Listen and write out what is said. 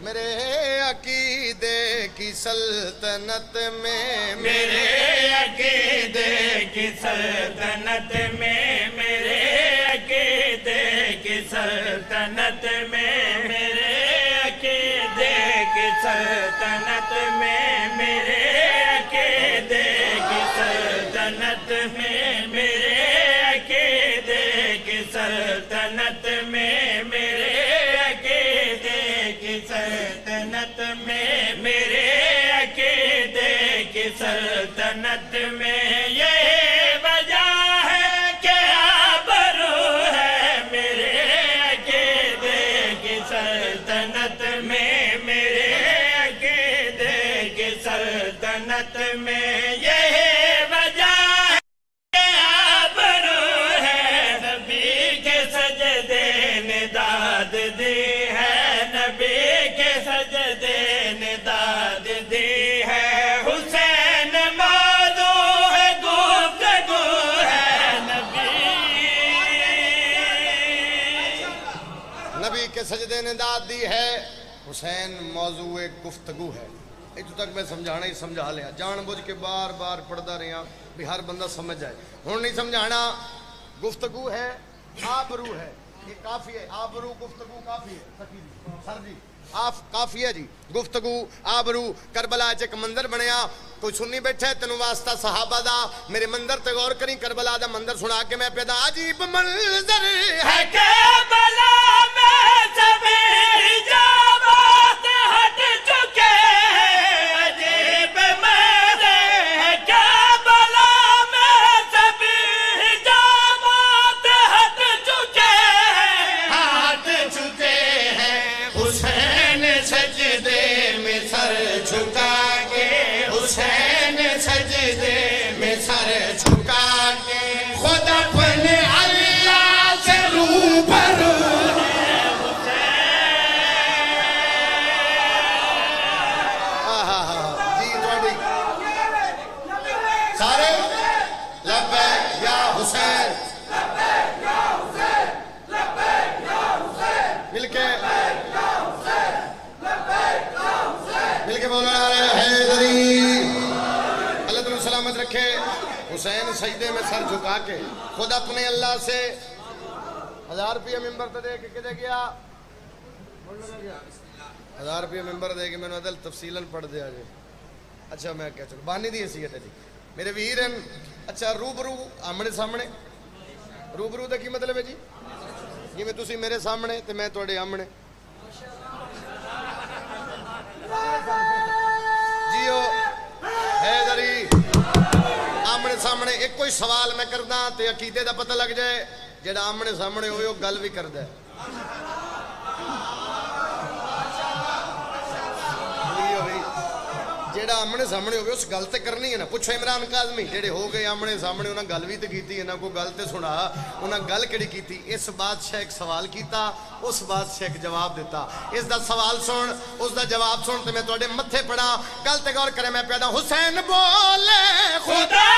میرے عقیدے کی سلطنت میں میرے عقیدے کی سلطنت میں میرے عقیدے کی سلطنت میں میرے عقیدے کی سلطنت میں میرے عقیدے کی سلطنت میں میرے عقیدے کی سلطنت میں میرے عقیدے کی سلطنت میں میرے عقیدے کی سلطنت میں یہ وجہ ہے کہ آبرو ہے میرے عقیدے کی سلطنت میں میرے عقیدے کی سلطنت میں یہ وجہ ہے کہ آبرو ہے نبی کے سجدے نے داد دی ہے نبی کے سجدے نے داد دی ہے حسین موضوع ہے گفتگو ہے نبی کے سجدے نے داد دی ہے حسین موضوع گفتگو ہے. اتو تک میں سمجھانا ہی سمجھا لیا جان بوجھ کے بار بار پڑھتا رہا بھی ہر بندہ سمجھ جائے. ہوں نہیں سمجھانا گفتگو ہے آبرو ہے یہ کافی ہے. آبرو گفتگو کافی ہے سر جی کافی ہے جی گفتگو آبرو. کربلا ایک مندر بنیا کوئی سنی بیٹھا ہے تینوں واسطہ صحابہ دا میرے مندر تے غور کریں کربلا دا مندر سنا کے میں پیدا عجیب منظر ہے کربلا میں سبھی حجابات ہٹ چکے عجیب منظر ہے کربلا میں سبھی حجابات ہٹ چکے ہیں حسین سجدے میں سر جھکا کے حسین سجدے میں سر جھکا کے خود اپنے اللہ سے روبرو جی تھوڑی سارے لبیک یا حسین مل کے بولنا حیدری اللہ تعالیٰ سلامت رکھے. حسین سجدے میں سر جھکا کے خود اپنے اللہ سے 1000 روپیہ ممبر تے دے کے کدے گیا 1000 روپیہ ممبر دے کے میں نے عدل تفصیلاً پڑھ دیا جی. اچھا میں کیا چلو بانی دی حیثیت ہے جی میرے ویر ہیں. اچھا روبرو آمنے سامنے روبرو دا کی مطلب ہے جی جی میں تسی میرے سامنے تے میں توڑے آمنے جیو حیدری آمنے سامنے. ایک کوئی سوال میں کردا تے عقیدے دا پتہ لگ جائے جڑا آمنے سامنے ہوئے وہ گل بھی کردا ہے. جیڑا آمنے سامنے ہوئے اس گل تے کرنی ہے نا. پوچھو عمران کاظمی جیڑے ہو گئے آمنے سامنے انہاں گل بھی تے کیتی ہے نا کوئی گل تے سنا انہاں گل کیڑی کیتی. اس بادشاہ ایک سوال کیتا اس بادشاہ ایک جواب دیتا. اس دا سوال سن اس دا جواب سن تے میں تواڈے متھے پڑا گل تے غور کرے میں پیدا حسین بولے خدا